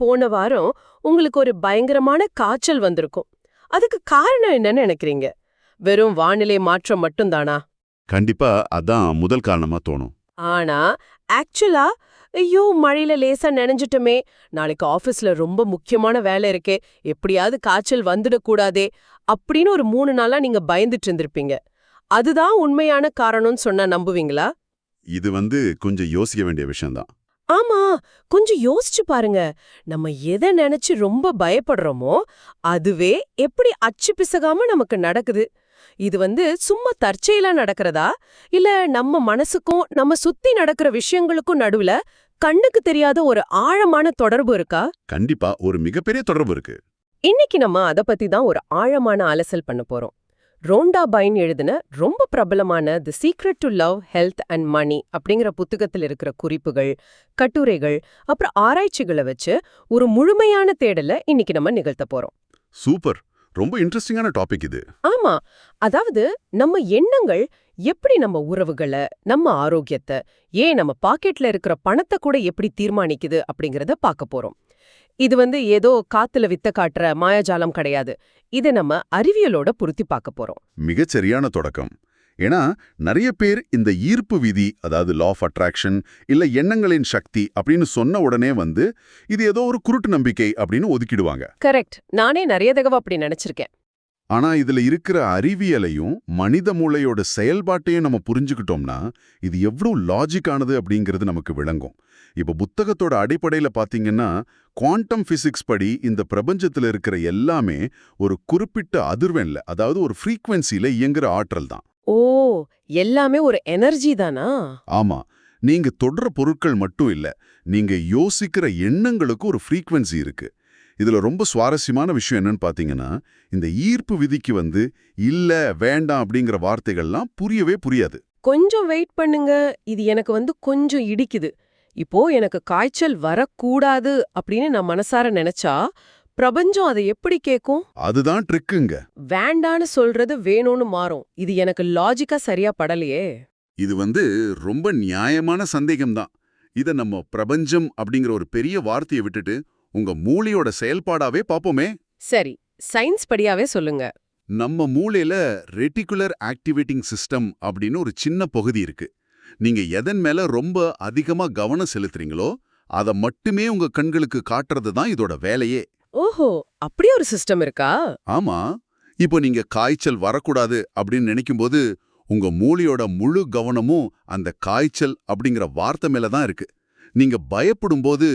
போன வாரம் உங்களுக்கு ஒரு பயங்கரமான காய்ச்சல் வந்திருக்கும். அதுக்கு காரணம் என்னன்னு நினைக்கிறீங்க? வெறும் வானிலை மாற்றம் மட்டும்தானா? கண்டிப்பா அதான் முதல் காரணமா தோணும். ஆனா ஆக்சுவலா, ஐயோ மழையில லேசா நனைஞ்சிட்டோமே, நாளைக்கு ஆபீஸ்ல ரொம்ப முக்கியமான வேலை இருக்கே, எப்படியாவது காய்ச்சல் வந்துடக்கூடாதே அப்படின்னு ஒரு 3 நாளா நீங்க பயந்துட்டு இருந்திருப்பீங்க. அதுதான் உண்மையான காரணம்னு சொன்னா நம்புவீங்களா? இது கொஞ்சம் யோசிக்க வேண்டிய விஷயம்தான். ஆமா, கொஞ்சம் யோசிச்சு பாருங்க. நம்ம எதை நினைச்சு ரொம்ப பயப்படுறோமோ அதுவே எப்படி அச்சு பிசகாம நமக்கு நடக்குது. இது சும்மா தற்செயலா நடக்கிறதா, இல்ல நம்ம மனசுக்கும் நம்ம சுத்தி நடக்கிற விஷயங்களுக்கும் நடுவுல கண்ணுக்கு தெரியாத ஒரு ஆழமான தொடர்பு இருக்கா? கண்டிப்பா ஒரு மிகப்பெரிய தொடர்பு இருக்கு. இன்னைக்கு நம்ம அத பத்தி தான் ஒரு ஆழமான அலசல் பண்ண போறோம். ரோண்டா பைன் எழுதின ரொம்ப பிரபலமான the secret to love health and money அப்படிங்கிற புத்தகத்தில் இருக்கிற குறிப்புகள், கட்டுரைகள், அப்புறம் ஆராய்ச்சிகளை வச்சு ஒரு முழுமையான தேடலை இன்னைக்கு நம்ம நிகழ்த்த போறோம். சூப்பர், ரொம்ப இன்ட்ரெஸ்டிங்கான டாபிக் இது. ஆமா, அதாவது நம்ம எண்ணங்கள் எப்படி நம்ம உறவுகளை, நம்ம ஆரோக்கியத்தை, ஏன் நம்ம பாக்கெட்ல இருக்கிற பணத்தை கூட எப்படி தீர்மானிக்குது அப்படிங்கறத பார்க்க போறோம். இது ஏதோ காத்துல வித்த காட்டுற மாயாஜாலம் கிடையாது. இதை நம்ம அறிவியலோட பொருத்தி பார்க்க போறோம். மிகச்சரியான தொடக்கம். ஏன்னா நிறைய பேர் இந்த ஈர்ப்பு விதி, அதாவது லா ஆஃப் அட்ராக்ஷன் இல்ல எண்ணங்களின் சக்தி அப்படின்னு சொன்ன உடனே இது ஏதோ ஒரு குருட்டு நம்பிக்கை அப்படின்னு ஒதுக்கிடுவாங்க. கரெக்ட், நானே நிறைய தடவை அப்படி நினைச்சிருக்கேன். ஆனா இதுல இருக்கிற அறிவியலையும் மனித மூளையோட செயல்பாட்டையும் நம்ம புரிஞ்சுக்கிட்டோம்னா இது எவ்வளவு லாஜிக்கானது அப்படிங்கிறது நமக்கு விளங்கும். இப்ப புத்தகத்தோட அடிப்படையில பாத்தீங்கன்னா குவாண்டம் பிசிக்ஸ் படி இந்த பிரபஞ்சத்துல இருக்கிற எல்லாமே ஒரு குறிப்பிட்ட அதிர்வெண்ல, அதாவது ஒரு ஃப்ரீக்வன்சில இயங்குற ஆற்றல் தான். ஓ, எல்லாமே ஒரு எனர்ஜி தானா? ஆமா, நீங்க தொடர பொருட்கள் மட்டும் இல்ல, நீங்க யோசிக்கிற எண்ணங்களுக்கு ஒரு ஃப்ரீக்வன்சி இருக்கு. இதுல ரொம்ப சுவாரஸ்யமான விஷயம் என்னன்னு பாத்தீங்கன்னா, இந்த ஈர்ப்பு விதிக்கு இல்ல வேண்டாம் அப்படிங்கிற வார்த்தைகள்லாம் புரியவே புரியாது. கொஞ்சம் வெயிட் பண்ணுங்க, இது எனக்கு கொஞ்சம் இடிக்குது. இப்போ எனக்கு காய்ச்சல் வரக்கூடாது அப்படின்னு நான் மனசார நினைச்சா பிரபஞ்சம் அதை எப்படி கேக்கும்? அதுதான் ட்ரிக்குங்க. வேண்டான்னு சொல்றது வேணும்னு மாறும். இது எனக்கு லாஜிக்கா சரியா படலையே. இது ரொம்ப நியாயமான சந்தேகம்தான். இத நம்ம பிரபஞ்சம் அப்படிங்கிற ஒரு பெரிய வார்த்தையை விட்டுட்டு உங்க மூளையோட செயல்பாடாவே பாப்போமே. சரி, சயின்ஸ் படியாவே சொல்லுங்க. நம்ம மூளையில ரெட்டிகுலர் ஆக்டிவேட்டிங் சிஸ்டம் அப்படின்னு ஒரு சின்ன பகுதி இருக்கு. நீங்க எதன் மேல ரொம்ப அதிகமா கவனம் செலுத்துறீங்களோ அதை மட்டுமே உங்க கண்களுக்கு காட்டுறது தான் இதோட வேலையே. ஓஹோ, அப்படியே ஒரு சிஸ்டம் இருக்கா? ஆமா, இப்போ நீங்க காய்ச்சல் வரக்கூடாது அப்படின்னு நினைக்கும்போது உங்க மூளையோட முழு கவனமும் அந்த காய்ச்சல் அப்படிங்கிற வார்த்தை மேல தான் இருக்கு. நீங்க பயப்படும் போது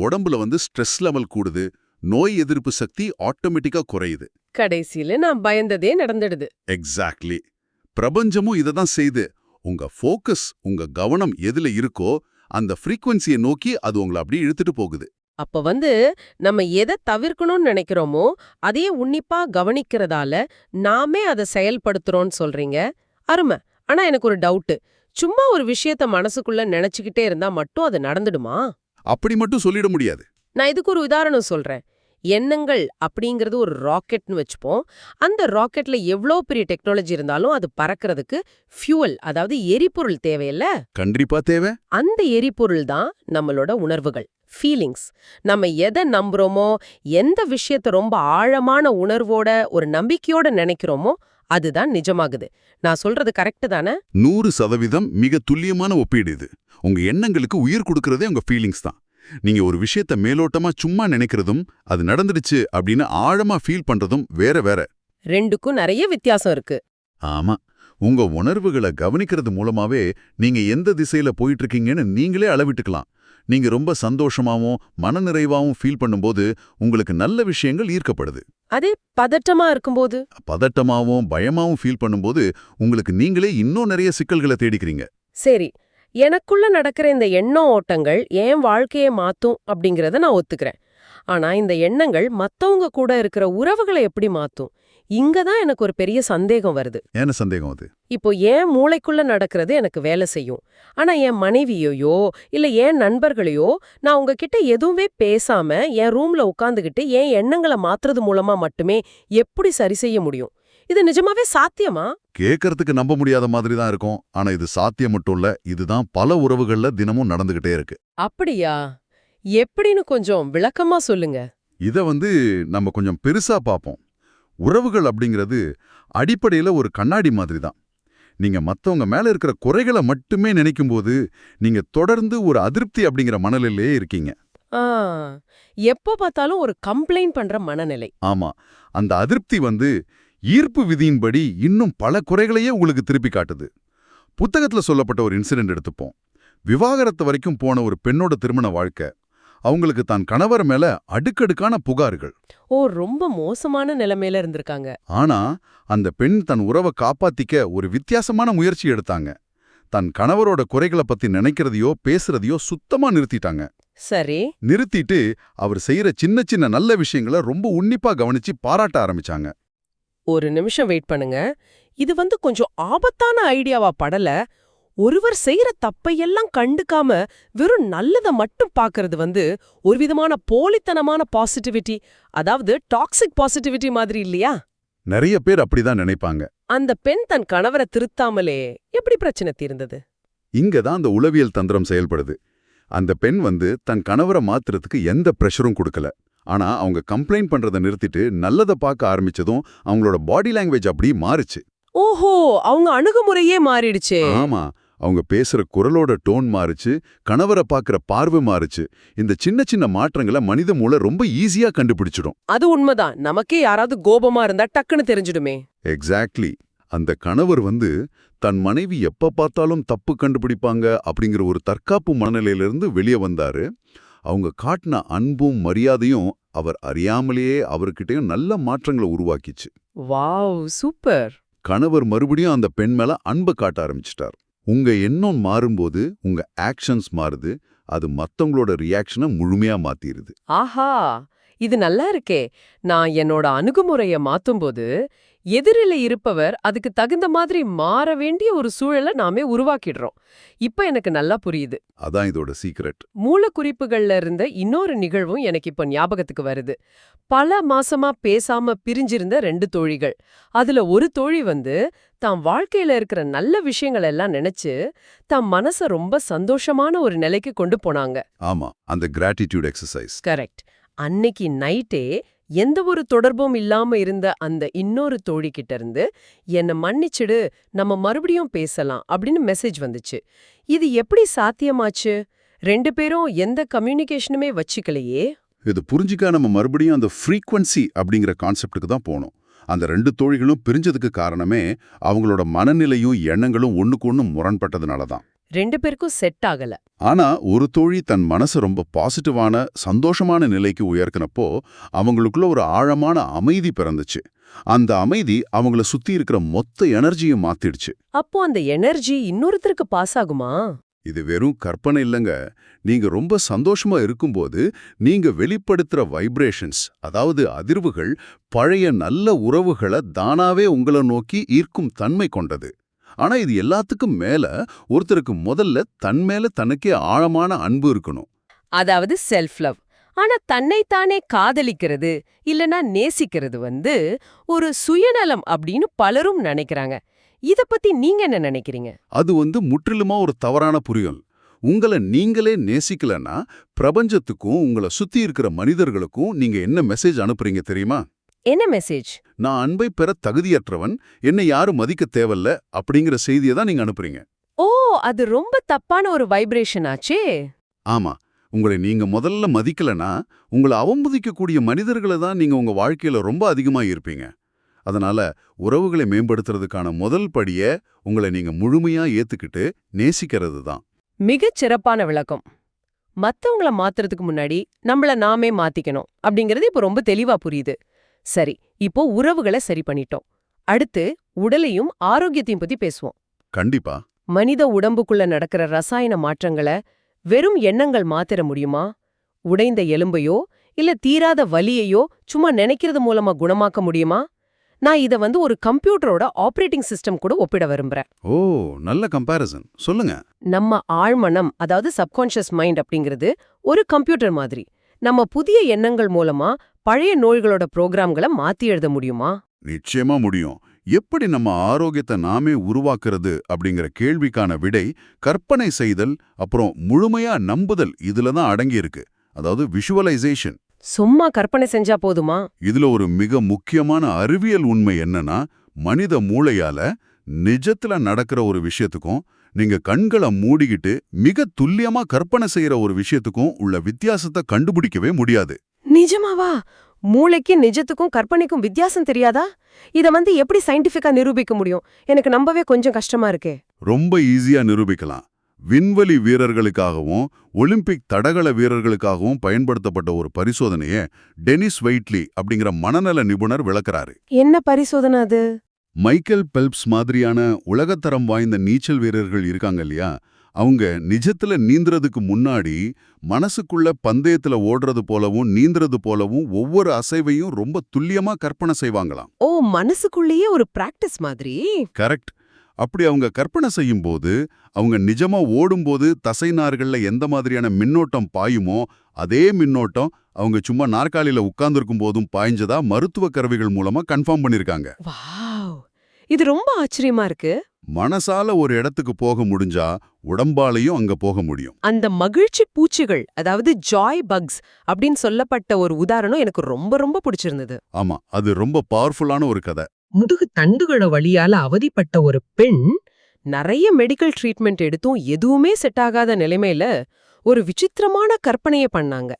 உடம்புல ஸ்ட்ரெஸ் லெவல் கூடுது, நோய் எதிர்ப்பு சக்தி ஆட்டோமேட்டிக்கா குறையுது. கடைசியில நான் பயந்ததே நடந்துடுது. எக்ஸாக்ட்லி. பிரபஞ்சமும் இதை தான் செய்து, உங்க ஃபோக்கஸ், உங்க கவனம் எதுல இருக்கோ அந்த ஃப்ரீக்வன்சியை நோக்கி அது உங்களை அப்படியே இழுத்துட்டு போகுது. அப்ப நம்ம எதை தவிர்க்கணும்னு நினைக்கிறோமோ அதையே உன்னிப்பா கவனிக்கிறதால நாமே அதை செயல்படுத்துறோம்னு சொல்றீங்க. அருமை. ஆனா எனக்கு ஒரு டவுட். சும்மா ஒரு விஷயத்த மனசுக்குள்ள நினைச்சுக்கிட்டே இருந்தா மட்டும் அது நடந்துடுமா? அப்படி மட்டும் சொல்லிட முடியாது. நான் இதுக்கு ஒரு உதாரணம் சொல்றேன். எண்ணங்கள் அப்படிங்கிறது ஒரு ராக்கெட்னு வச்சுப்போம். அந்த ராக்கெட்ல எவ்வளோ பெரிய டெக்னாலஜி இருந்தாலும் அது பறக்கிறதுக்கு ஃபியூவல், அதாவது எரிபொருள் தேவையில்ல? கண்டிப்பா தேவை. அந்த எரிபொருள் தான் நம்மளோட உணர்வுகள், ஃபீலிங்ஸ். நம்ம எதை நம்புறோமோ, எந்த விஷயத்த ரொம்ப ஆழமான உணர்வோட ஒரு நம்பிக்கையோட நினைக்கிறோமோ அதுதான் நிஜமாகுது. நான் சொல்றது கரெக்ட் தானே? 100% மிக துல்லியமான ஒப்பீடு இது. உங்க எண்ணங்களுக்கு உயிர் கொடுக்கறதே உங்க ஃபீலிங்ஸ் தான். நீங்க ஒரு விஷயத்த மேலோட்டமா சும்மா நினைக்கிறதும் அது நடந்துடுச்சு அப்படின்னு ஆழமா ஃபீல் பண்றதும் வேற வேற. ரெண்டுக்கும் நிறைய வித்தியாசம் இருக்கு. ஆமா, உங்க உணர்வுகளை கவனிக்கிறது மூலமாவே நீங்க எந்த திசையில போயிட்டு இருக்கீங்கன்னு நீங்களே அளவிட்டுக்கலாம். நீங்க ரொம்ப சந்தோஷமாவும் மனநிறைவாவும் ஃபீல் பண்ணும்போது உங்களுக்கு நல்ல விஷயங்கள் ஈர்க்கப்படுது. அதே பதட்டமா இருக்கும்போது, பதட்டமாவும் பயமாவும் ஃபீல் பண்ணும்போது உங்களுக்கு நீங்களே இன்னும் நிறைய சிக்கல்களை தேடிக்கிறீங்க. சரி, எனக்குள்ள நடக்கிற இந்த எண்ண ஓட்டங்கள் என் வாழ்க்கையை மாத்தும் அப்படிங்கறத நான் ஒத்துக்கிறேன். ஆனா இந்த எண்ணங்கள் மத்தவங்க கூட இருக்கிற உறவுகளை எப்படி மாத்தும்? இங்கதான் எனக்கு ஒரு பெரிய சந்தேகம் வருது. என்ன சந்தேகம் அது? இப்போ என் மூளைக்குள்ள நடக்கிறது எனக்கு வேலை செய்யும். ஆனா என் மனைவியையோ இல்ல என் நண்பர்களையோ நான் உங்ககிட்ட எதுவுமே பேசாம என் ரூம்ல உட்கார்ந்துகிட்டு என் எண்ணங்களை மாத்துறது மூலமா மட்டுமே எப்படி சரி செய்ய முடியும்? இது நிஜமாவே சாத்தியமா? கேட்கறதுக்கு நம்ப முடியாத மாதிரி தான் இருக்கும். ஆனா இது சாத்தியம் மட்டும் இல்ல, இதுதான் பல உறவுகள்ல தினமும் நடந்துகிட்டே இருக்கு. அப்படியா? எப்படின்னு கொஞ்சம் விளக்கமா சொல்லுங்க. இத நம்ம கொஞ்சம் பெருசா பார்ப்போம். உறவுகள் அப்படிங்கிறது அடிப்படையில ஒரு கண்ணாடி மாதிரி தான். நீங்க மத்தவங்க மேல இருக்கிற குறைகளை மட்டுமே நினைக்கும்போது, நீங்க தொடர்ந்து ஒரு அதிருப்தி அப்படிங்கிற மனநிலையிலே இருக்கீங்க. ஆ, எப்போ பார்த்தாலும் ஒரு கம்ப்ளைண்ட் பண்ற மனநிலை. ஆமா. அந்த அதிருப்தி ஈர்ப்பு விதியின்படி இன்னும் பல குறைகளையே உங்களுக்கு திருப்பி காட்டுது. புத்தகத்துல சொல்லப்பட்ட ஒரு இன்சிடென்ட் எடுத்துப்போம். விவாகரத்து வரைக்கும் போன ஒரு பெண்ணோட திருமண வாழ்க்கை. அவங்களுக்கு தான் கணவர் மேல அடுக்கடுக்கான புகார்கள். ஓ, ரொம்ப மோசமான நிலைமையில இருந்திருக்காங்க. ஆனா அந்த பெண் தன் உறவை காப்பாத்திக்க ஒரு வித்தியாசமான முயற்சி எடுத்தாங்க. தன் கணவரோட குறைகளை பத்தி நினைக்கிறதையோ பேசுறதையோ சுத்தமா நிறுத்திட்டாங்க. சரி. நிறுத்திட்டு அவர் செய்யற சின்ன சின்ன நல்ல விஷயங்களை ரொம்ப உன்னிப்பா கவனிச்சு பாராட்ட ஆரம்பிச்சாங்க. ஒரு நிமிஷம் வெயிட் பண்ணுங்க. இது கொஞ்சம் ஆபத்தான ஐடியாவா படல? ஒருவர் செய்யற தப்பையெல்லாம் கண்டுக்காம வெறும் நல்லத மட்டும் பாக்குறது ஒரு விதமான போலித்தனமான பாசிட்டிவிட்டி, அதாவது டாக்ஸிக் பாசிட்டிவிட்டி மாதிரி இல்லையா? நிறைய பேர் அப்படிதான் நினைப்பாங்க. அந்த பெண் தன் கணவரை திருத்தாமலே எப்படி பிரச்சனை தீர்ந்தது? இங்கதான் அந்த உளவியல் தந்திரம் செயல்படுது. அந்த பெண் தன் கணவரை மாத்துறதுக்கு எந்த பிரஷரும் கொடுக்கல. ஆனா அவங்க கம்ப்ளைண்ட் பண்றதை நிறுத்திட்டு நல்லத பார்க்க ஆரம்பிச்சதும் அவங்களோட பாடி லாங்குவேஜ் அப்படி மாறுச்சு. ஓஹோ, அவங்க அணுகுமுறையே மாறிடுச்சே. ஆமா, அவங்க பேசுற குரலோட டோன் மாறுச்சு, கணவரை பார்க்கற பார்வை மாறுச்சு. இந்த சின்ன சின்ன மாற்றங்களை மனித மூளை ரொம்ப ஈஸியா கண்டுபிடிச்சிடும். அது உண்மைதான். நமக்கே யாராவது கோபமா இருந்தா டக்குன்னு தெரிஞ்சிடுமே. எக்ஸாக்ட்லி. அந்த கணவர் தன் மனைவி எப்ப பார்த்தாலும் தப்பு கண்டுபிடிப்பாங்க அப்படிங்கிற ஒரு தற்காப்பு மனநிலையிலிருந்து வெளியே வந்தாரு. அவங்க காட்டின அன்பும் மரியாதையும் அவர் அறியாமலேயே அவர்கிட்டயும் நல்ல மாற்றங்களை உருவாக்கிச்சு. Wow, super. கணவர் மறுபடியும் அந்த பெண் மேல அன்பு காட்ட ஆரம்பிச்சிட்டார். உங்க எண்ணம் மாறும்போது உங்க ஆக்ஷன்ஸ் மாறுது. அது மத்தவங்களோட ரியாக்ஷனை முழுமையா மாத்திருது. ஆஹா, இது நல்லா இருக்கே. நான் என்னோட அணுகுமுறைய மாத்தும்போது எதிரில இருப்பவர் அதுக்கு தகுந்த மாதிரி மாற வேண்டிய ஒரு சூழலை நாமே உருவாக்கிடுறோம். இப்ப எனக்கு நல்லா புரியுது. அதான் இதோட சீக்ரெட். மூலக்குறிப்புகள்ல இருந்த இன்னொரு நிகழ்வும் எனக்கு இப்ப ஞாபகத்துக்கு வருது. பல மாசமா பேசாம பிரிஞ்சிருந்த 2 தோழிகள். அதுல ஒரு தோழி தாம் வாழ்க்கையில இருக்கிற நல்ல விஷயங்கள் எல்லாம் நினைச்சு தாம் மனச ரொம்ப சந்தோஷமான ஒரு நிலைக்கு கொண்டு போனாங்க. ஆமா, அந்த கிராட்டிடியூட் எக்ஸசைஸ். கரெக்ட். அன்னைக்கு நைட்டே எந்த ஒரு தொடர்பும் இல்லாம இருந்த அந்த இன்னொரு தோழி கிட்ட இருந்து என்ன மன்னிச்சிடு, நம்ம மறுபடியும் பேசலாம் அப்படின்னு மெசேஜ் வந்துச்சு. இது எப்படி சாத்தியமாச்சு? 2 பேரும் எந்த கம்யூனிகேஷனுமே வச்சுக்கலையே. இது புரிஞ்சிக்க நம்ம மறுபடியும் அந்த ஃப்ரீக்வன்சி அப்படிங்கிற கான்செப்டுக்கு தான் போனோம். அந்த 2 தோழிகளும் பிரிஞ்சதுக்கு காரணமே அவங்களோட மனநிலையும் எண்ணங்களும் ஒண்ணுக்கு ஒண்ணு முரண்பட்டதுனால தான். 2 பேருக்கும் செட் ஆகல. ஆனா ஒரு தோழி தன் மனசை ரொம்ப பாசிட்டிவான சந்தோஷமான நிலைக்கு உயர்த்தினப்போ அவங்களுக்குள்ள ஒரு ஆழமான அமைதி பிறந்துச்சு. அந்த அமைதி அவங்கள சுத்தி இருக்கிற மொத்த எனர்ஜியும் மாத்திடுச்சு. அப்போ அந்த எனர்ஜி இன்னொருத்தருக்கு பாஸ் ஆகுமா? இது வெறும் கற்பனை இல்லைங்க. நீங்க ரொம்ப சந்தோஷமா இருக்கும்போது நீங்க வெளிப்படுத்துற வைப்ரேஷன்ஸ், அதாவது அதிர்வுகள், பழைய நல்ல உறவுகளை தானாவே உங்களை நோக்கி ஈர்க்கும் தன்மை கொண்டது. ஆனா இது எல்லாத்துக்கும் மேல ஒருத்தருக்கு முதல்ல தன் மேல தனக்கே ஆழமான அன்பு இருக்கணும். அதாவது செல்ஃப் லவ். ஆனா தன்னைத்தானே காதலிக்கிறது இல்லனா நேசிக்கிறது ஒரு சுயநலம் அப்படின்னு பலரும் நினைக்கிறாங்க. இத பத்தி நீங்க என்ன நினைக்கிறீங்க? அது முற்றிலுமா ஒரு தவறான புரியல். உங்களை நீங்களே நேசிக்கலன்னா பிரபஞ்சத்துக்கும் உங்களை சுத்தி இருக்கிற மனிதர்களுக்கும் நீங்க என்ன மெசேஜ் அனுப்புறீங்க தெரியுமா? என்ன மெசேஜ்? நான் அன்பை பெற தகுதியற்றவன், என்னை யாரும் மதிக்க தேவல்ல அப்படிங்கிற செய்தியை தான் நீங்க அனுப்புறீங்க. ஓ, அது ரொம்ப தப்பான ஒரு வைப்ரேஷன் ஆச்சே. ஆமா, உங்களை நீங்க முதல்ல மதிக்கலனா உங்களை அவமதிக்கக்கூடிய மனிதர்களை தான் நீங்க உங்க வாழ்க்கையில ரொம்ப அதிகமா இருப்பீங்க. அதனால உறவுகளை மேம்படுத்துறதுக்கான முதல் படியே உங்களை நீங்க முழுமையா ஏத்துக்கிட்டு நேசிக்கிறது தான். மிகச் சிறப்பான விளக்கம். மத்தவங்கள மாத்துறதுக்கு முன்னாடி நம்மள நாமே மாத்திக்கணும் அப்படிங்கறது இப்ப ரொம்ப தெளிவா புரியுது. சரி, இப்போ உறவுகளை சரி பண்ணிட்டோம். அடுத்து உடலையும் ஆரோக்கியத்தையும் பத்தி பேசுவோம். கண்டிப்பா. மனித உடம்புக்குள்ள நடக்கிற ரசாயன மாற்றங்களை வெறும் எண்ணங்கள் மாத்திர முடியுமா? உடைந்த எலும்பையோ இல்ல தீராத வலியையோ சும்மா நினைக்கிறது மூலமா குணமாக்க முடியுமா? நான் இத ஒரு கம்ப்யூட்டரோட ஆபரேட்டிங் சிஸ்டம் கூட ஒப்பிட விரும்புறேன். ஓ, நல்ல கம்பேரிசன். சொல்லுங்க. நம்ம ஆழ்மனம், அதாவது சப்கான்ஷியஸ் மைண்ட் அப்படிங்கிறது ஒரு கம்ப்யூட்டர் மாதிரி. நம்ம புதிய எண்ணங்கள் மூலமா பழைய நோய்களோட புரோகிராம்களை மாத்தி எழுத முடியுமா? நிச்சயமா முடியும். எப்படி நம்ம ஆரோக்கியத்தை நாமே உருவாக்குறது அப்படிங்கிற கேள்விக்கான விடை கற்பனை செய்தல், அப்புறம் முழுமையா நம்புதல் இதுல தான் அடங்கி இருக்கு. அதாவது விஷுவலைசேஷன். சும்மா கற்பனை செஞ்சா போதுமா? இதுல ஒரு மிக முக்கியமான அறிவியல் உண்மை என்னன்னா, மனித மூளையால நிஜத்துல நடக்கிற ஒரு விஷயத்துக்கும் நீங்க கண்களை மூடிக்கிட்டு மிக துல்லியமா கற்பனை செய்யற ஒரு விஷயத்துக்கும் உள்ள வித்தியாசத்தை கண்டுபிடிக்கவே முடியாது. நிஜமாவா? மூளைக்கு நிஜத்துக்கும் கற்பனைக்கும் வித்தியாசம் தெரியாதா? இத எப்படி சயின்டிஃபிக்கா நிரூபிக்க முடியும்? எனக்கு நம்பவே கொஞ்சம் கஷ்டமா இருக்கே. ரொம்ப ஈஸியா நிரூபிக்கலாம். விண்வெளி வீரர்களுக்காகவும் ஒலிம்பிக் தடகள வீரர்களுக்காகவும் பயன்படுத்தப்பட்ட ஒரு பரிசோதனையை டெனிஸ் வெயிட்லி அப்படிங்கிற மனநல நிபுணர் விளக்குறாரு. என்ன பரிசோதனை அது? மைக்கேல் பெல்ப்ஸ் மாதிரியான உலகத்தரம் வாய்ந்த நீச்சல் வீரர்கள் இருக்காங்க இல்லையா, அவங்க நிஜத்துல நீந்துறதுக்கு முன்னாடி மனசுக்குள்ள பந்தயத்துல ஓடுறது போலவும் நீந்துறது போலவும் ஒவ்வொரு அசைவையும் ரொம்ப துல்லியமா கற்பனை செய்வாங்களாம். ஓ, மனசுக்குள்ளேயே ஒரு பிராக்டிஸ் மாதிரி. கரெக்ட். அப்படி அவங்க கற்பனை செய்யும்போது, அவங்க நிஜமா ஓடும்போது தசை நார்கள்ல எந்த மாதிரியான மின்னோட்டம் பாயுமோ அதே மின்னோட்டம் அவங்க சும்மா நாற்காலியில உட்கார்ந்திருக்கும் போதும் பாய்ஞ்சதா மருத்துவ கருவிகள் மூலமா கன்ஃபார்ம் பண்ணிருக்காங்க. வாவ், இது ரொம்ப ஆச்சரியமா இருக்கு. மனசால ஒரு இடத்துக்கு போக முடிஞ்சா உடம்பாலையும் அங்க போக முடியும். அந்த மகிழ்ச்சி பூச்சிகள், அதாவது ஜாய் பக்ஸ் அப்படின்னு சொல்லப்பட்ட ஒரு உதாரணம் எனக்கு ரொம்ப ரொம்ப பிடிச்சிருந்தது. ஆமா, அது ரொம்ப பவர்ஃபுல்லான ஒரு கதை. முதுகு தண்டுகள வலியால அவதிப்பட்ட ஒரு பெண் நிறைய மெடிக்கல் ட்ரீட்மெண்ட் எடுத்தும் எதுவுமே செட் ஆகாத நிலைமையில ஒரு விசித்திரமான கற்பனையை பண்ணாங்க.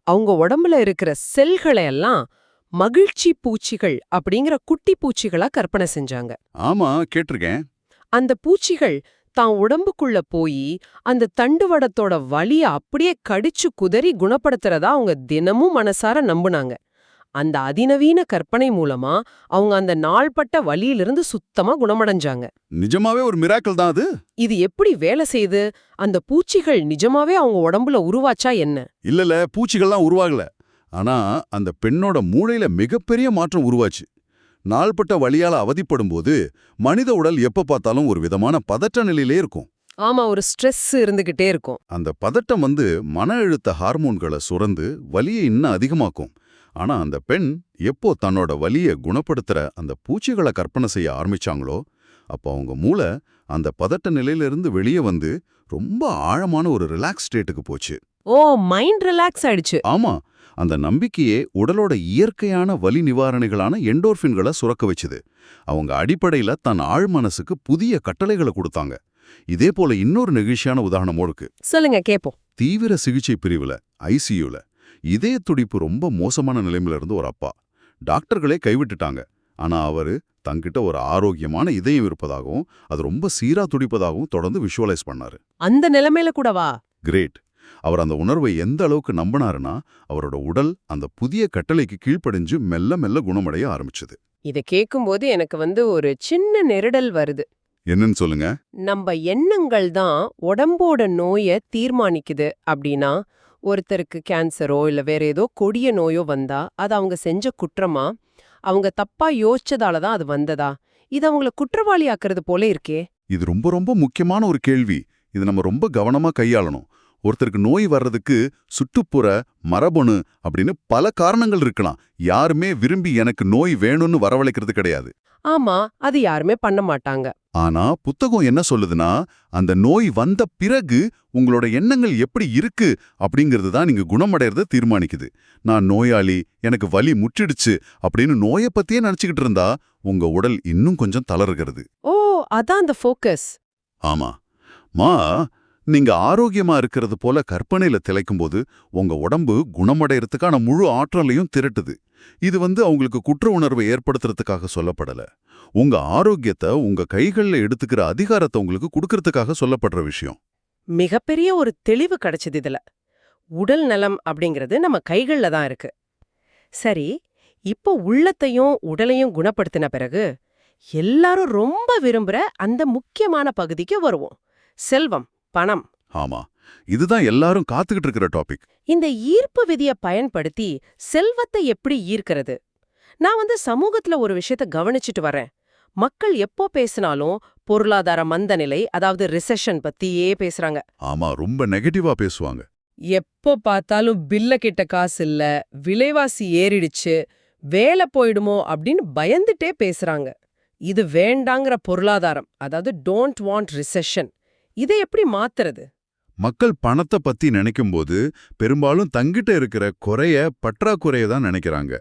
அவங்க உடம்புல இருக்கிற செல்களை எல்லாம் மகிழ்ச்சி பூச்சிகள் அப்படிங்கிற குட்டி பூச்சிகளா கற்பனை செஞ்சாங்க. ஆமா, கேட்டிருக்கேன். அந்த பூச்சிகள் தான் உடம்புக்குள்ள போய் அந்த தண்டுவடத்தோட வலிய அப்படியே கடிச்சு குதறி குணப்படுத்துறதா அவங்க தினமும் மனசார நம்புனாங்க. அந்த அதிநவீன கற்பனை மூலமா அவங்க அந்த நாள்பட்ட வலியிலிருந்து சுத்தமா குணமடைஞ்சாங்க. நிஜமாவே ஒரு மிராக்கிள் தான் அது. இது எப்படி வேலை செய்யுது? அந்த பூச்சிகள் நிஜமாவே அவங்க உடம்புல உருவாச்சா என்ன? இல்லல, பூச்சிகள்லாம் உருவாகல. ஆனா அந்த பெண்ணோட மூளையில மிகப்பெரிய மாற்றம் உருவாச்சு. நாள்பட்ட வலியால அவதிப்படும் போது மனித உடல் எப்ப பார்த்தாலும் ஒரு விதமான பதற்ற நிலையிலே இருக்கும். ஆமா, ஒரு ஸ்ட்ரெஸ் இருந்துகிட்டே இருக்கும். அந்த பதட்டம் மன அழுத்த ஹார்மோன்களை சுரந்து வலியை இன்னும் அதிகமாக்கும். ஆனா அந்த பெண் எப்போ தன்னோட வலியை குணப்படுத்துற அந்த பூச்சிகளை கற்பனை செய்ய ஆரம்பிச்சாங்களோ, அப்போ அவங்க மூளை அந்த பதட்ட நிலையிலிருந்து வெளியே வந்து ரொம்ப ஆழமான ஒரு ரிலாக்ஸ் ஸ்டேட்டுக்கு போச்சு. ஓ, மைண்ட் ரிலாக்ஸ் ஆயிடுச்சு. ஆமா, அந்த நம்பிக்கையே உடலோட இயற்கையான வலி நிவாரணிகளான எண்டோர்ஃபின்களை சுரக்க வச்சுது. அவங்க அடிப்படையில தன் ஆழ்மனசுக்கு புதிய கட்டளைகளை கொடுத்தாங்க. இதே போல இன்னொரு நெகிழ்ச்சியான உதாரணமும் இருக்கு. சொல்லுங்க, கேப்போம். தீவிர சிகிச்சை பிரிவுல ஐசியூல இதய துடிப்பு ரொம்ப மோசமான நிலைமையில இருந்து ஒரு அப்பா. டாக்டர்களே கைவிட்டுட்டாங்க. ஆனா அவரு தங்கிட்ட ஒரு ஆரோக்கியமான இதயம் இருப்பதாகவும் அது ரொம்ப சீரா துடிப்பதாகவும் தொடர்ந்து விஷுவலைஸ் பண்ணாரு. அந்த நிலைமையில கூடவா? கிரேட். அவர் அந்த உணர்வை எந்த அளவுக்கு நம்பினாருன்னா, அவரோட உடல் அந்த புதிய கட்டளைக்கு கீழ்ப்படிஞ்சு மெல்ல மெல்ல குணமடைய ஆரம்பிச்சது. இத கேக்கும்போது எனக்கு ஒரு சின்ன நெருடல் வருது. என்னன்னு சொல்லுங்க. நம்ம எண்ணங்கள் தான் உடம்போட நோயை தீர்மானிக்குது அப்படின்னா, ஒருத்தருக்கு கேன்சரோ இல்ல வேற ஏதோ கொடிய நோயோ வந்தா அது அவங்க செஞ்ச குற்றமா, அவங்க தப்பா யோசிச்சதால தான் அது வந்ததா? இது அவங்கள குற்றவாளி ஆக்குறது போல இருக்கே. இது ரொம்ப ரொம்ப முக்கியமான ஒரு கேள்வி. இது நம்ம ரொம்ப கவனமா கையாளணும். ஒருத்தருக்கு நோய் வர்றதுக்கு சுற்றுப்புற மரபணு அப்படின்னு பல காரணங்கள் இருக்கலாம். யாருமே விரும்பி எனக்கு நோய் வேணும்னு வரவழைக்கிறது கிடையாது. ஆமா, அது யாருமே பண்ண மாட்டாங்க. ஆனா புத்தகம் என்ன சொல்லுதுன்னா, அந்த நோய் வந்த பிறகு உங்களோட எண்ணங்கள் எப்படி இருக்கு அப்படிங்கிறது தான் நீங்க குணமடைறத தீர்மானிக்குது. நான் நோயாளி, எனக்கு வலி முற்றிடுச்சு அப்படின்னு நோயை பத்தியே நினைச்சுக்கிட்டு இருந்தா உங்க உடல் இன்னும் கொஞ்சம் தளர்கிறது. ஓ, அதான் அந்த ஃபோக்கஸ். ஆமா மா, நீங்க ஆரோக்கியமா இருக்கிறது போல கற்பனையில திளைக்கும்போது உங்க உடம்பு குணமடைறதுக்கான முழு ஆற்றலையும் திரட்டுது. இது அவங்களுக்கு குற்ற உணர்வை ஏற்படுத்துறதுக்காக சொல்லப்படல. உங்க ஆரோக்கியத்தை உங்க கைகள்ல எடுத்துக்கிற அதிகாரத்தை உங்களுக்கு கொடுக்கறதுக்காக சொல்லப்படுற விஷயம். மிகப்பெரிய ஒரு தெளிவு கிடைச்சது இதுல. உடல் நலம் அப்படிங்கிறது நம்ம கைகள்ல தான் இருக்கு. சரி, இப்போ உள்ளத்தையும் உடலையும் குணப்படுத்தின பிறகு எல்லாரும் ரொம்ப விரும்புற அந்த முக்கியமான பகுதிக்கு வருவோம். செல்வம், பணம். ஆமா, இதுதான் எல்லாரும் காத்துக்கிட்டு இருக்கிற டாபிக். இந்த ஈர்ப்பு விதியை பயன்படுத்தி செல்வத்தை எப்படி ஈர்க்கிறது? நான் சமூகத்துல ஒரு விஷயத்த கவனிச்சுட்டு வரேன். மக்கள் எப்போ பேசினாலும் பொருளாதார மந்தநிலை, அதாவது ரிசெஷன் பத்தியே பேசுறாங்க. ஆமா, ரொம்ப நெகட்டிவா பேசுவாங்க. எப்போ பார்த்தாலும் பில்ல கிட்ட காசு இல்ல, விலைவாசி ஏறிடுச்சு, வேலை போயிடுமோ அப்படின்னு பயந்துட்டே பேசுறாங்க. இது வேண்டாங்கிற பொருளாதாரம், அதாவது டோன்ட் வாண்ட் ரிசெஷன். இதை எப்படி மாத்துறது? மக்கள் பணத்தை பத்தி நினைக்கும்போது பெரும்பாலும் தங்கிட்ட இருக்கிற பற்றாக்குறைய தான் நினைக்கிறாங்க.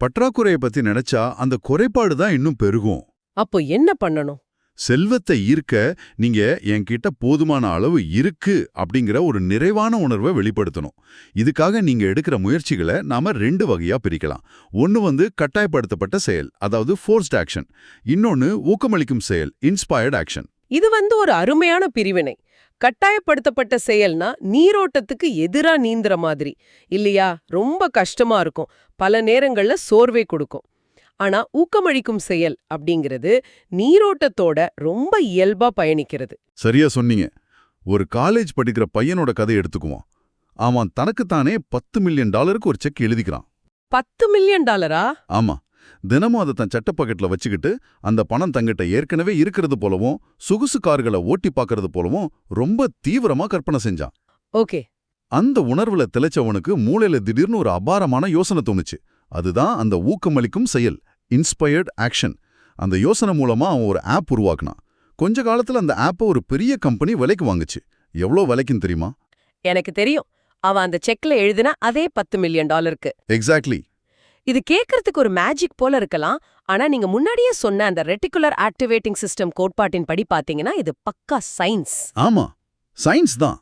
பற்றாக்குறைய பத்தி நினைச்சா அந்த குறைபாடு தான் இன்னும் பெருகும். அப்போ என்ன பண்ணணும்? செல்வத்தை ஈர்க்க நீங்க என்கிட்ட போதுமான அளவு இருக்கு அப்படிங்கிற ஒரு நிறைவான உணர்வை வெளிப்படுத்தணும். இதுக்காக நீங்க எடுக்கிற முயற்சிகளை நாம 2 வகையா பிரிக்கலாம். ஒன்னு கட்டாயப்படுத்தப்பட்ட செயல், அதாவது ஃபோர்ஸ்ட் ஆக்ஷன். இன்னொன்னு ஊக்கமளிக்கும் செயல், இன்ஸ்பயர்ட் ஆக்ஷன். இது ஒரு அருமையான பிரிவினை. கட்டாயப்படுத்தப்பட்ட செயல்னா நீரோட்டத்துக்கு எதிரா நீந்துற மாதிரி இல்லையா? ரொம்ப கஷ்டமா இருக்கும், பல நேரங்கள்ல சோர்வை கொடுக்கும். ஆனா ஊக்கமளிக்கும் செயல் அப்படிங்கிறது நீரோட்டத்தோட ரொம்ப இயல்பா பயணிக்கிறது. சரியா சொன்னீங்க. ஒரு காலேஜ் படிக்கிற பையனோட கதை எடுத்துக்குவோம். அவன் தனக்குத்தானே $10 மில்லியன் ஒரு செக் எழுதிக்கிறான். $10 மில்லியன்? ஆமா. தினமும் அதை தன் சட்ட பாக்கெட்ல வச்சுக்கிட்டு அந்த பணம் தங்கிட்ட ஏற்கனவே இருக்கிறது போலவும் சொகுசு கார்களை ஓட்டி பார்க்கறது போலவும் ரொம்ப தீவிரமா கற்பனை செஞ்சான். ஓகே. அந்த உணர்வுல திளைச்சவனுக்கு மூளையில திடீர்னு ஒரு அபாரமான யோசனை தோணுச்சு. அதுதான் அந்த ஊக்கமளிக்கும் செயல், இன்ஸ்பயர்ட் ஆக்ஷன். அந்த யோசனை மூலமா அவன் ஒரு ஆப் உருவாக்குனான். கொஞ்ச காலத்துல அந்த ஆப்பை ஒரு பெரிய கம்பெனி விலைக்கு வாங்குச்சு. எவ்வளோ விலைக்குன்னு தெரியுமா? எனக்கு தெரியும். அவன் அந்த செக்ல எழுதினா அதே $10 மில்லியன். எக்ஸாக்ட்லி. இது கேட்கறதுக்கு ஒரு மேஜிக் போல இருக்கலாம். ஆனா நீங்க முன்னாடியே சொன்ன அந்த ரெட்டிகுலர் ஆக்டிவேட்டிங் சிஸ்டம் கோட்பாட்டின் படி பாத்தீங்கன்னா இது பக்கா சயின்ஸ். ஆமா, சயின்ஸ் தான்.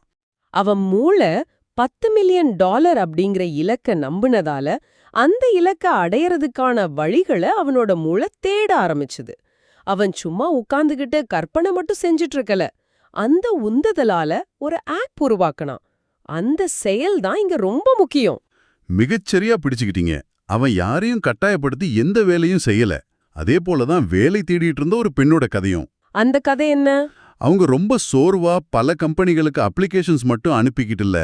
அவன் மூளை $10 மில்லியன் அப்படிங்கிற இலக்க நம்புனதால அந்த இலக்க அடையறதுக்கான வழிகளை அவனோட மூளை தேட ஆரம்பிச்சுது. அவன் சும்மா உட்கார்ந்துகிட்டு கற்பனை மட்டும் செஞ்சுட்டு இருக்கல, அந்த உந்துதலால ஒரு ஆப் உருவாக்கினான். அந்த செயல் தான் இங்க ரொம்ப முக்கியம். மிகச்சரியா பிடிச்சுக்கிட்டீங்க. அவன் யாரையும் கட்டாயப்படுத்தி எந்த வேலையும் செய்யல. அதே போலதான் வேலை தேடிட்டு இருந்த ஒரு பெண்ணோட கதையும். அந்த கதை என்ன? அவங்க ரொம்ப சோர்வா பல கம்பெனிகளுக்கு அப்ளிகேஷன்ஸ் மட்டும் அனுப்பிக்கிட்டு இல்ல,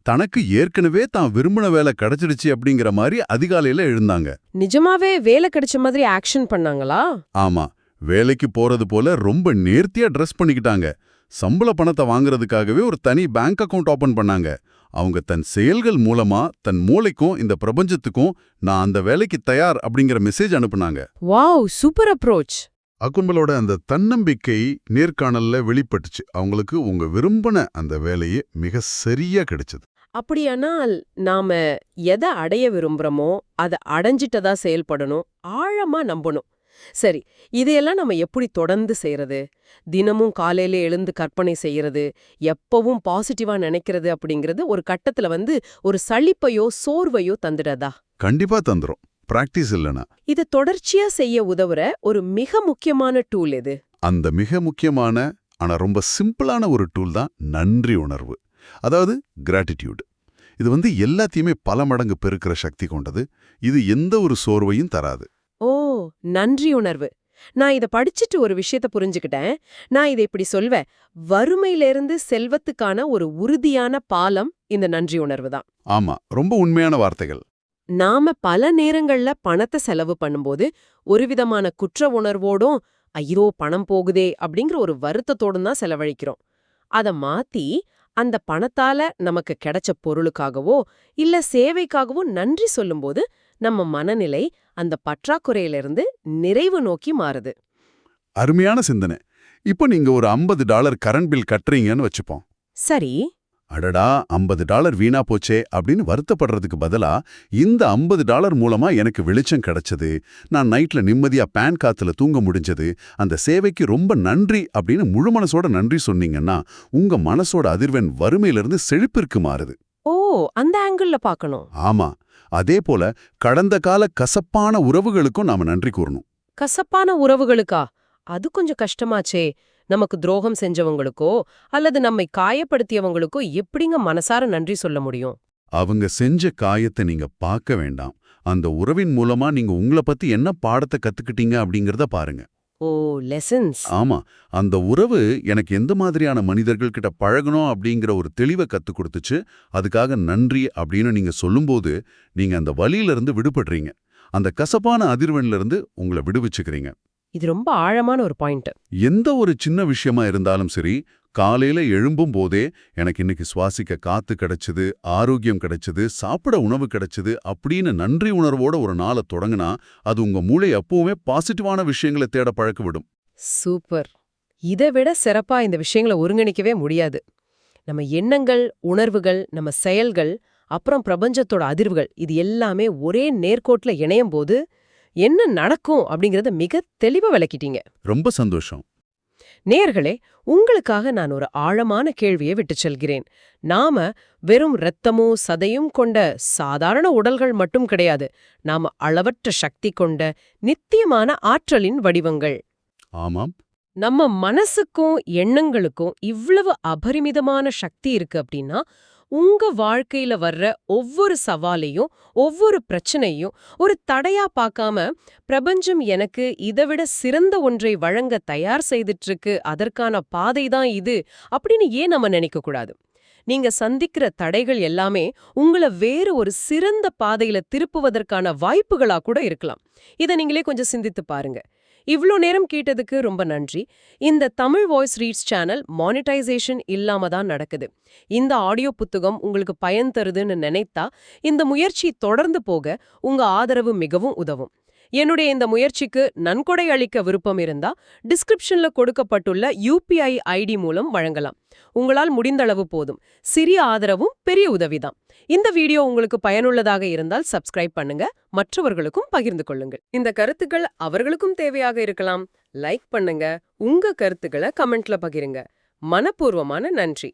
தனக்கு ஏற்கனவே தான் விரும்பின வேலை கிடைச்சிடுச்சு அப்படிங்கிற மாதிரி அதிகாலையில எழுந்தாங்க. நிஜமாவே வேலை கிடைச்ச மாதிரி ஆக்ஷன் பண்ணாங்களா? ஆமா, வேலைக்கு போறது போல ரொம்ப நேர்த்தியா ட்ரெஸ் பண்ணிக்கிட்டாங்க. சம்பள பணத்தை வாங்குறதுக்காகவே ஒரு தனி பேங்க் அக்கவுண்ட் ஓபன் பண்ணாங்க. அவங்க தன் செயல்கள் மூலமா தன் மூளைக்கும் இந்த பிரபஞ்சத்துக்கும் நான் அந்த வேலைக்கு தயார் அப்படிங்கிற மெசேஜ் அனுப்புனாங்க. Wow, super approach. அக்கும்பலோட அந்த தன்னம்பிக்கை நேர்காணல்ல வெளிப்பட்டுச்சு. அவங்களுக்கு உங்க விரும்பின அந்த வேலையே மிக சரியா கிடைச்சது. அப்படியானால் நாம எதை அடைய விரும்புறோமோ அதை அடைஞ்சிட்டதா செயல்படணும், ஆழமா நம்பணும். சரி, இதையெல்லாம் நம்ம எப்படி தொடர்ந்து செய்யறது? தினமும் காலையில எழுந்து கற்பனை செய்யறது, எப்பவும் பாசிட்டிவா நினைக்கிறது அப்படிங்கிறது ஒரு கட்டத்துல ஒரு சலிப்பையோ சோர்வையோ தந்துடாதா? கண்டிப்பா தந்துரும், பிராக்டிஸ் இல்லனா. இதை தொடர்ச்சியா செய்ய உதவுற ஒரு மிக முக்கியமான டூல் எது? அந்த மிக முக்கியமான ஆனா ரொம்ப சிம்பிளான ஒரு டூல் தான் நன்றி உணர்வு, அதாவது கிராட்டிடியூட். இது எல்லாத்தையுமே பல மடங்கு பெருக்கிற சக்தி கொண்டது. இது எந்த ஒரு சோர்வையும் தராது. ஓ, நன்றி உணர்வு. நான் இதை படிச்சுட்டு ஒரு விஷயத்த புரிஞ்சுக்கிட்டேன். நான் இதை இப்படி சொல்வேன், வறுமையிலிருந்து செல்வத்துக்கான ஒரு உறுதியான பாலம் இந்த நன்றி உணர்வு தான். ஆமா, ரொம்ப உண்மையான வார்த்தைகள். நாம பல நேரங்கள்ல பணத்தை செலவு பண்ணும்போது ஒரு விதமான குற்ற உணர்வோடும் ஐயோ பணம் போகுதே அப்படிங்கிற ஒரு வருத்தத்தோடும் தான் செலவழிக்கிறோம். அதை மாத்தி அந்த பணத்தால நமக்கு கிடைச்ச பொருளுக்காகவோ இல்ல சேவைக்காகவோ நன்றி சொல்லும்போது நம்ம மனநிலை அந்த பற்றாக்குறையிலிருந்து நிறைவு நோக்கி மாறுது. அருமையான சிந்தனை. இப்போ நீங்க ஒரு $50 கரண்ட் பில் கட்டுறீங்கன்னு வச்சுப்போம். சரி. அடடா, $50 வீணா போச்சே அப்படின்னு வருத்தப்படுறதுக்கு பதிலா இந்த $50 மூலமா எனக்கு வெளிச்சம் கிடைச்சது, நான் நைட்ல நிம்மதியா பேன் காத்துல தூங்க முடிஞ்சது, அந்த சேவைக்கு ரொம்ப நன்றி அப்படின்னு முழு மனசோட நன்றி சொன்னீங்கன்னா உங்க மனசோட அதிர்வெண் வறுமையிலிருந்து செழிப்பிற்கு மாறுது. ஓ, அந்த ஆங்கிள் பார்க்கணும். ஆமா, அதே போல கடந்த கால கசப்பான உறவுகளுக்கும் நாம நன்றி கூறணும். கசப்பான உறவுகளுக்கா? அது கொஞ்சம் கஷ்டமாச்சே. நமக்கு துரோகம் செஞ்சவங்களுக்கோ அல்லது நம்மை காயப்படுத்தியவங்களுக்கோ எப்படிங்க மனசார நன்றி சொல்ல முடியும்? அவங்க செஞ்ச காயத்தை நீங்க பார்க்க வேண்டாம். அந்த உறவின் மூலமா நீங்க உங்களை பத்தி என்ன பாடத்தை கத்துக்கிட்டீங்க அப்படிங்கறத பாருங்க. ஓ, லெசன்ஸ். ஆமா, அந்த உறவு எனக்கு எந்த மாதிரியான மனிதர்கள் கிட்ட பழகணும் அப்படிங்கிற ஒரு தெளிவை கத்து கொடுத்துச்சு, அதுக்காக நன்றி அப்படின்னு நீங்க சொல்லும்போது நீங்க அந்த வலியிலிருந்து விடுபடுறீங்க. அந்த கசப்பான அதிர்வெண்ல இருந்து உங்களை விடுவிச்சுக்கிறீங்க. இது ரொம்ப ஆழமான ஒரு பாயிண்ட். எந்த ஒரு சின்ன விஷயமா இருந்தாலும் சரி, காலையில எழும்பும் போதே எனக்கு இன்னைக்கு சுவாசிக்க காத்து கிடைச்சது, ஆரோக்கியம் கிடைச்சது, சாப்பிட உணவு கிடைச்சது அப்படின்னு நன்றி உணர்வோட ஒரு நாளை தொடங்கினா அது உங்க மூளை எப்பவுமே பாசிட்டிவான விஷயங்களை தேட பழக்க விடும். சூப்பர். இதை விட சிறப்பா இந்த விஷயங்களை ஒருங்கிணைக்கவே முடியாது. நம்ம எண்ணங்கள், உணர்வுகள், நம்ம செயல்கள், அப்புறம் பிரபஞ்சத்தோட அதிர்வுகள் இது எல்லாமே ஒரே நேர்கோட்டுல இணையும் போது என்ன நடக்கும் அப்படிங்கறத மிக தெளிவா விளக்கிட்டீங்க. ரொம்ப சந்தோஷம். நேயர்களே, உங்களுக்காக நான் ஒரு ஆழமான கேள்வியை விட்டுச் செல்கிறேன். நாம வெறும் இரத்தமும் சதையும் கொண்ட சாதாரண உடல்கள் மட்டும் கிடையாது. நாம அளவற்ற சக்தி கொண்ட நித்தியமான ஆற்றலின் வடிவங்கள். ஆமாம். நம்ம மனசுக்கும் எண்ணங்களுக்கும் இவ்வளவு அபரிமிதமான சக்தி இருக்கு அப்படின்னா, உங்க வாழ்க்கையில வர்ற ஒவ்வொரு சவாலையும், ஒவ்வொரு பிரச்சனையும் ஒரு தடையா பார்க்காம, பிரபஞ்சம் எனக்கு இதைவிட சிறந்த ஒன்றை வழங்க தயார் செய்துட்டு இருக்கு, அதற்கான பாதை தான் இது அப்படின்னு ஏன் நம்ம நினைக்க கூடாது? நீங்க சந்திக்கிற தடைகள் எல்லாமே உங்கள வேறு ஒரு சிறந்த பாதையில திருப்புவதற்கான வாய்ப்புகளா கூட இருக்கலாம். இத நீங்களே கொஞ்சம் சிந்தித்து பாருங்க. இவ்ளோ நேரம் கேட்டதுக்கு ரொம்ப நன்றி. இந்த Tamil voice reads channel monetisation இல்லாம தான் நடக்குது. இந்த ஆடியோ புத்தகம் உங்களுக்கு பயன் தருதுன்னு நினைத்தா இந்த முயற்சி தொடர்ந்து போக உங்க ஆதரவு மிகவும் உதவும். என்னுடைய இந்த முயற்சிக்கு நன்கொடை அளிக்க விருப்பம் இருந்தா டிஸ்கிரிப்ஷன்ல கொடுக்கப்பட்டுள்ள UPI ID மூலம் வழங்கலாம். உங்களால் முடிந்தளவு போதும். சிறிய ஆதரவும் பெரிய உதவிதான். இந்த வீடியோ உங்களுக்கு பயனுள்ளதாக இருந்தால் சப்ஸ்கிரைப் பண்ணுங்க, மற்றவர்களுக்கும் பகிர்ந்து கொள்ளுங்கள். இந்த கருத்துக்கள் அவர்களுக்கும் தேவையாக இருக்கலாம். லைக் பண்ணுங்க, உங்க கருத்துக்களை கமெண்ட்ல பகிருங்க. மனப்பூர்வமான நன்றி.